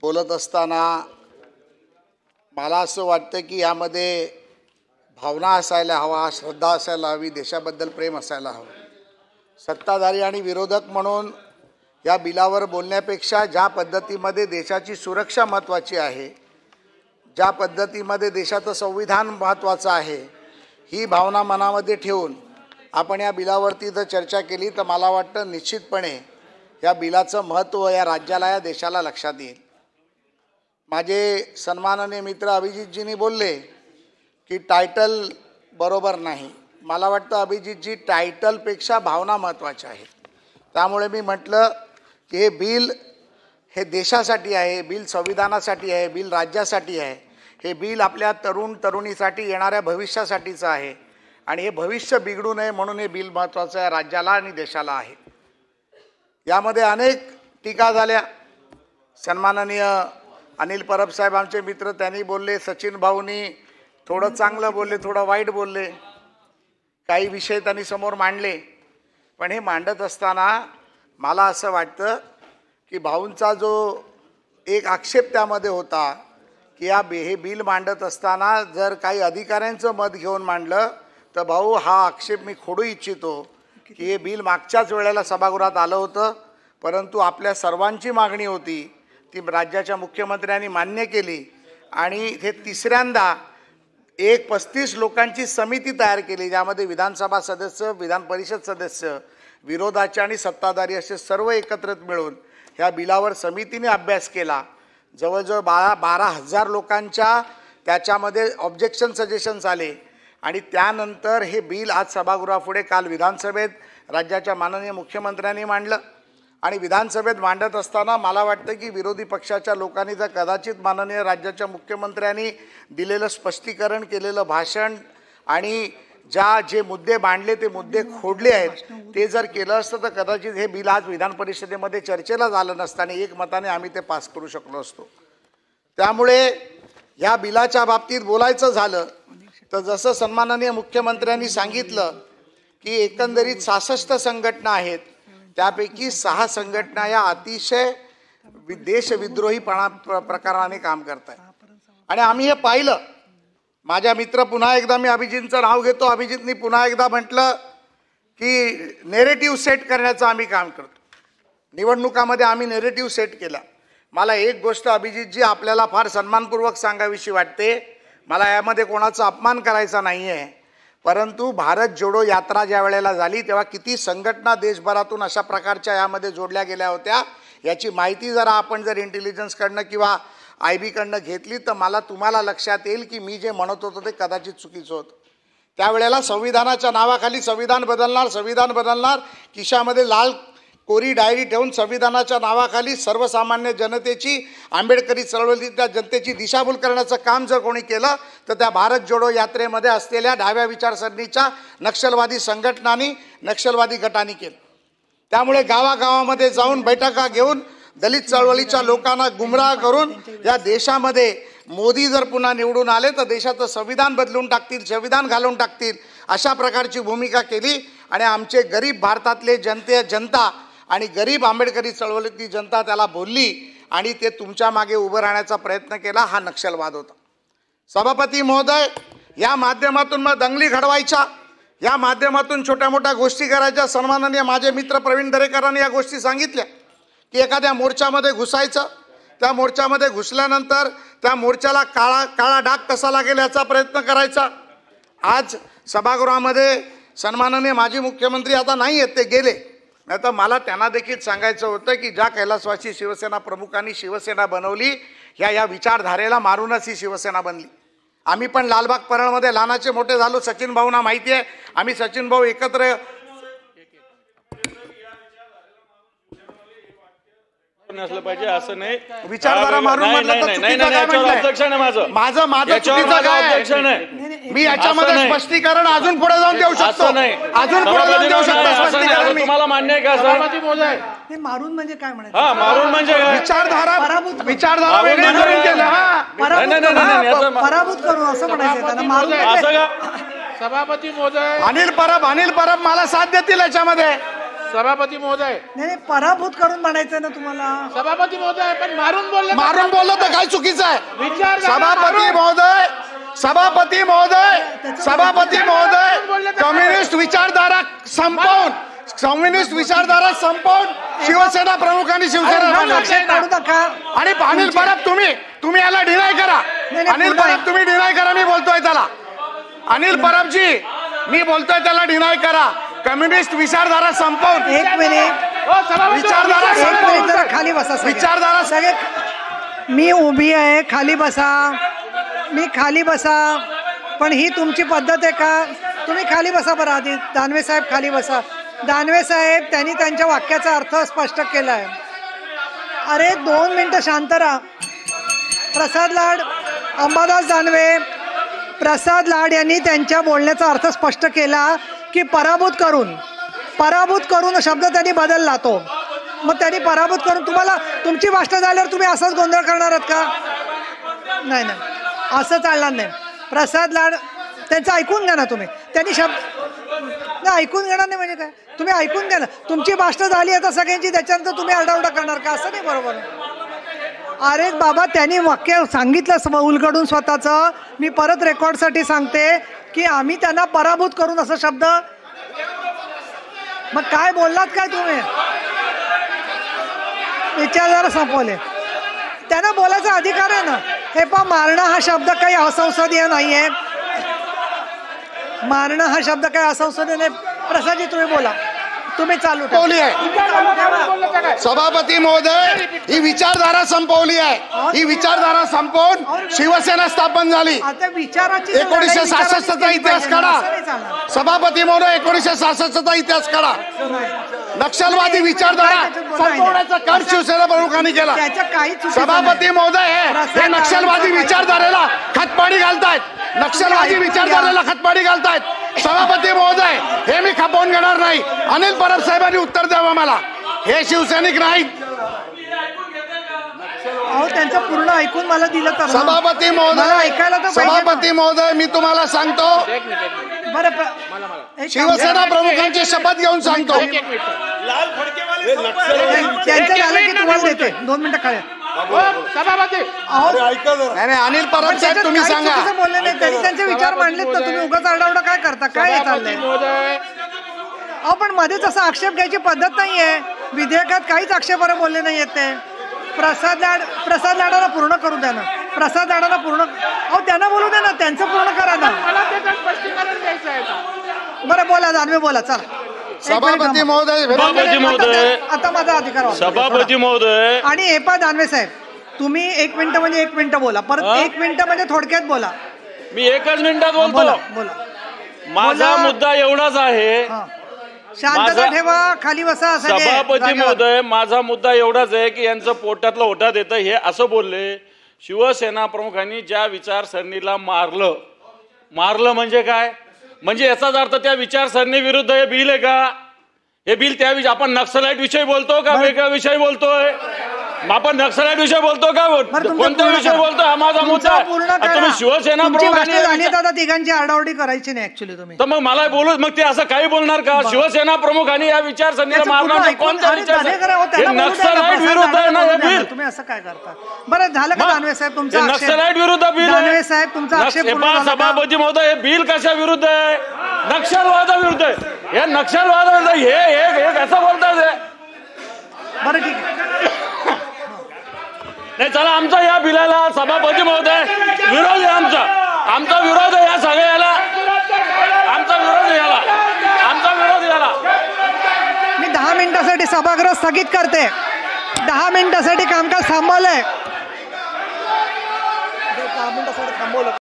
बोलत असताना मला असं वाटतं की यामध्ये भावना असायला हवा, श्रद्धा असायला हवी, देशाबद्दल प्रेम असायला हवं. सत्ताधारी आणि विरोधक म्हणून या बिलावर बोलण्यापेक्षा ज्या पद्धतीमध्ये देशाची सुरक्षा महत्त्वाची आहे, ज्या पद्धतीमध्ये देशाचं संविधान महत्त्वाचं आहे, ही भावना मनामध्ये ठेवून आपण या बिलावरती जर चर्चा केली तर मला वाटतं निश्चितपणे या बिलाचं महत्त्व या राज्याला, या देशाला लक्षात येईल. माझे सन्माननीय मित्र अभिजितजींनी बोलले की टायटल बरोबर नाही. मला वाटतं अभिजितजी, टायटलपेक्षा भावना महत्त्वाच्या आहेत. त्यामुळे मी म्हटलं की हे बिल हे देशासाठी आहे, हे बिल संविधानासाठी आहे, बिल राज्यासाठी आहे, हे बिल आपल्या तरुण तरुणीसाठी येणाऱ्या भविष्यासाठीचं आहे आणि हे भविष्य बिघडू नये म्हणून हे बिल महत्त्वाचं आहे राज्याला आणि देशाला आहे. यामध्ये अनेक टीका झाल्या. सन्माननीय अनिल परब साहेब आमचे मित्र, त्यांनी बोलले, सचिन भाऊनी थोडं चांगलं बोलले, थोडं वाईट बोलले, काही विषय त्यांनी समोर मांडले. पण हे मांडत असताना मला असं वाटतं की भाऊंचा जो एक आक्षेप त्यामध्ये होता की हे बिल मांडत असताना जर काही अधिकाऱ्यांचं मत घेऊन मांडलं तर भाऊ, हा आक्षेप मी खोडू इच्छितो की हे बिल मागच्याच वेळेला सभागृहात आलं होतं, परंतु आपल्या सर्वांची मागणी होती, ती राज्याच्या मुख्यमंत्र्यांनी मान्य केली आणि हे तिसऱ्यांदा 35 लोकांची समिती तयार केली, ज्यामध्ये विधानसभा सदस्य, विधान परिषद सदस्य, विरोधाचे आणि सत्ताधारी असे सर्व एकत्रित मिळून ह्या बिलावर समितीने अभ्यास केला. जवळजवळ 12,000 लोकांच्या त्याच्यामध्ये ऑब्जेक्शन सजेशन्स आले आणि त्यानंतर हे बिल आज सभागृहापुढे काल विधानसभेत राज्याच्या माननीय मुख्यमंत्र्यांनी मांडलं. आणि विधानसभेत मांडत असताना मला वाटतं की विरोधी पक्षाच्या लोकांनी जर कदाचित माननीय राज्याच्या मुख्यमंत्र्यांनी दिलेलं स्पष्टीकरण, केलेलं भाषण आणि जे मुद्दे मांडले ते मुद्दे खोडले आहेत, ते जर केलं असतं तर कदाचित हे बिल आज विधान परिषदेमध्ये चर्चेला झालं नसतं आणि एकमताने आम्ही ते पास करू शकलो असतो. त्यामुळे या बिलाच्या बाबतीत बोलायचं झालं तर जसं सन्माननीय मुख्यमंत्र्यांनी सांगितलं की एकंदरीत 66 संघटना आहेत, त्यापैकी 6 संघटना या अतिशय देशविद्रोही प्रकाराने काम करत आहेत आणि आम्ही हे पाहिलं. माझ्या मित्र, पुन्हा एकदा मी अभिजितचं नाव घेतो, अभिजितनी पुन्हा एकदा म्हटलं की नेरेटिव्ह सेट करण्याचं आम्ही काम करतो. निवडणुकामध्ये आम्ही नेरेटिव्ह सेट केला. मला एक गोष्ट अभिजितजी आपल्याला फार सन्मानपूर्वक सांगावीशी वाटते, मला यामध्ये कोणाचा अपमान करायचा नाही आहे, परंतु भारत जोडो यात्रा ज्या वेळेला झाली तेव्हा किती संघटना देशभरातून अशा प्रकारच्या यामध्ये जोडल्या गेल्या होत्या, याची माहिती जरा आपण जर इंटेलिजन्सकडनं किंवा IB कडनं घेतली तर तुम्हाला लक्षात येईल की मी जे म्हणत होतो ते कदाचित चुकीचं होतं. त्यावेळेला संविधानाच्या नावाखाली संविधान बदलणार, खिशामध्ये लाल कोरी डायरी ठेवून संविधानाच्या नावाखाली सर्वसामान्य जनतेची, आंबेडकरी चळवळीतल्या जनतेची दिशाभूल करण्याचं काम जर कोणी केलं तर त्या भारत जोडो यात्रेमध्ये असलेल्या डाव्या विचारसरणीच्या नक्षलवादी संघटनांनी, नक्षलवादी गटांनी केलं. त्यामुळे गावागावामध्ये जाऊन बैठका घेऊन दलित चळवळीच्या लोकांना गुमराह करून या देशामध्ये मोदी जर पुन्हा निवडून आले तर देशाचं संविधान बदलून टाकतील, संविधान घालून टाकतील, अशा प्रकारची भूमिका केली. आणि आमचे गरीब भारतातले जनता आणि गरीब आंबेडकरी चळवळीतली जनता त्याला बोलली आणि ते तुमच्या मागे उभं राहण्याचा प्रयत्न केला. हा नक्षलवाद होता. सभापती महोदय, या माध्यमातून मग दंगली घडवायच्या, या माध्यमातून छोट्या मोठ्या गोष्टी करायच्या. सन्माननीय माझे मित्र प्रवीण दरेकरांनी या गोष्टी सांगितल्या की एखाद्या मोर्चामध्ये घुसायचं, त्या मोर्चामध्ये घुसल्यानंतर त्या मोर्चाला काळा डाग कसा लागेल याचा प्रयत्न करायचा. आज सभागृहामध्ये सन्माननीय माजी मुख्यमंत्री आता नाही आहेत, ते गेले, नाही तर मला त्यांना देखील सांगायचं होतं की ज्या कैलासवासी शिवसेना प्रमुखांनी शिवसेना बनवली, या विचारधारेला मारूनच ही शिवसेना बनली. आम्ही पण लालबाग परळमध्ये लहानाचे मोठे झालो. सचिन भाऊंना माहिती आहे, आम्ही सचिन भाऊ एकत्र नसलं पाहिजे असं नाही. विचारधारा मारून माझं चुकीचं काय, मी याच्यामध्ये स्पष्टीकरण अजून पुढे जाऊन देऊ शकतो, अजून पुढे जाऊन देऊ शकतो स्पष्टीकरण. तुम्हाला मान्य आहे का सर? मारून म्हणजे काय म्हणायचं? हा, मारून म्हणजे विचारधारा वेगळी करून केलं. पराभूत करू असं म्हणायचं. सभापती महोदय, अनिल परब मला साथ देतील याच्यामध्ये. सभापती महोदय, नाही पराभूत करून म्हणायचं ना तुम्हाला. सभापती महोदय, पण मारून बोलले. मारून बोललं तर काय चुकीचं आहे? विचार सभापती महोदय, सभापती महोदय, सभापती महोदय, कम्युनिस्ट विचारधारा संपवून शिवसेना प्रमुखांनी शिवसेना काढू नका. आणि अनिल परब तुम्ही याला डिनाय करा. अनिल परब तुम्ही डिनाय करा. मी बोलतोय त्याला, अनिल परबजी मी बोलतोय त्याला डिनाय करा. कम्युनिस्ट विचारधारा संपवून, एक मिनिट, विचारधारा संपवून, खाली बसा. विचारधारा सगळे मी उभी आहे, खाली बसा. मी खाली बसा. पण ही तुमची पद्धत आहे का? तुम्ही खाली बसा बरं. आधी दानवे साहेब खाली बसा. दानवे साहेब त्यांनी त्यांच्या वाक्याचा अर्थ स्पष्ट केलाय. अरे 2 मिनिटं शांत राहा. प्रसाद लाड, अंबादास दानवे, प्रसाद लाड यांनी त्यांच्या बोलण्याचा अर्थ स्पष्ट केला की पराभूत करून शब्द त्यांनी बदलला. तो मग त्यांनी पराभूत करून तुम्हाला तुमची भाषण झाल्यावर तुम्ही असंच गोंधळ करणार आहात का? नाही, असं चालणार नाही. प्रसाद लाड त्यांचं ऐकून घ्या ना तुम्ही. त्यांनी शब्द नाही ऐकून घेणार नाही म्हणजे काय? तुम्ही ऐकून घ्या ना. तुमची भाषण झाली आता सगळ्यांची, त्याच्यानंतर तुम्ही आरडाओरडा करणार का? असं नाही बरोबर. अरे बाबा, त्यांनी वाक्य सांगितलं उलगडून स्वतःचं. मी परत रेकॉर्डसाठी सांगते की आम्ही त्यांना पराभूत करून असं शब्द. मग काय बोललात काय तुम्ही? विचारधारा संपवले. त्यांना बोलायचा अधिकार आहे ना. हे पहा, मारणं हा शब्द काही असंसदीय नाहीये. मारणं हा शब्द काही असंसदीय नाही. प्रसादजी तुम्ही बोला. तुम्ही चालू संपवली आहे. सभापती महोदय, ही विचारधारा संपवली आहे. ही विचारधारा संपवून शिवसेना स्थापन झाली. आता विचाराची 1966चा इतिहास काढा. सभापती महोदय, 1966चा इतिहास काढा. नक्षलवादी विचारधारा संपवण्याचा काम शिवसेना प्रमुखांनी केला. सभापती महोदय, हे नक्षलवादी विचारधारेला खतपाणी घालतायत. नक्षलवादी विचारधारेला खतपाणी घालतायत. सभापती महोदय, हे मी खपवून घेणार नाही. अनिल परब साहेबांनी उत्तर द्यावं मला. हे शिवसैनिक नाहीत. त्यांचं पूर्ण ऐकून मला दिलं तर. सभापती महोदय, ऐकायला तर सभापती महोदय, मी तुम्हाला सांगतो, शिवसेना प्रमुखांची शपथ घेऊन सांगतो. त्यांचं झालं की तुम्हाला देते 2 मिनिटं खाली. सभापती नाही, अनिल परब साहेब तुम्ही सांगा. बोलले नाही, त्यांनी त्यांचे विचार मांडलेत ना. तुम्ही उगाच आरडाओरडा काय करता? काय चाललंय? पण मध्येच असा आक्षेप घ्यायची पद्धत नाहीये. विधेयकात काहीच आक्षेपार्ह बोलले नाही येत ते. प्रसाद लाडाला पूर्ण करू द्या ना. प्रसाद लाडाला पूर्ण त्यांना बोलू द्या ना. त्यांचं पूर्ण करा ना. बरं बोला, दानवे बोला. चला. सभापती महोदय, आता माझा अधिकार. सभापती महोदय आणि हे पहा दानवे साहेब, तुम्ही 1 मिनिटं म्हणजे 1 मिनिटं बोला. परत 1 मिनिटं म्हणजे थोडक्यात बोला. मी 1च मिनिटात बोलतो. बोला. माझा मुद्दा एवढाच आहे. शांतता ठेवा, खाली बसा. सभापती महोदय, माझा मुद्दा एवढाच आहे की यांचं पोटातलं ओठात येतं हे असं बोलले. शिवसेना प्रमुखांनी ज्या विचारसरणीला मारलं म्हणजे काय? म्हणजे याचाच अर्थ त्या विचारसरणी विरुद्ध हे बिल आहे का? हे बिल त्या आपण नक्सलाइट विषयी बोलतो का वेगळ्या विषयी बोलतोय? आपण नक्सलाइट विषय बोलतो का? कोणत्या विषय बोलतो? हा माझा मुद्दा. तुम्ही शिवसेना प्रमुखांनी दादा तिघांची आरडाओरडी करायची नाही ऍक्च्युली तुम्ही. तर मग मला बोलू, मग ते असं काही बोलणार का? शिवसेना प्रमुखांनी या विचारसरणीला मारणार. कोणत्या विचार? नक्सलाइट विरुद्ध आहे ना हे बिल. तुम्ही असं काय करता? बरं झालं का दानवे साहेब तुमचा नक्सलाइट विरुद्ध बिल? दानवे साहेब तुमचा आक्षेप. सभापती महोदय, हे बिल कशा विरुद्ध आहे? नक्षलवादाविरुद्ध आहे. हे नक्षलवादाविरुद्ध हे कसं बोलतात? बरं ठीक आहे. नाही चला, आमचा या बिलाला सभापती महोदय विरोध आहे. आमचा विरोध आहे या सगळ्याला. आमचा विरोध याला. मी 10 मिनिटासाठी सभागृह स्थगित करते. 10 मिनिटासाठी कामकाज थांबवलंय. 10 मिनिटासाठी थांबवलं.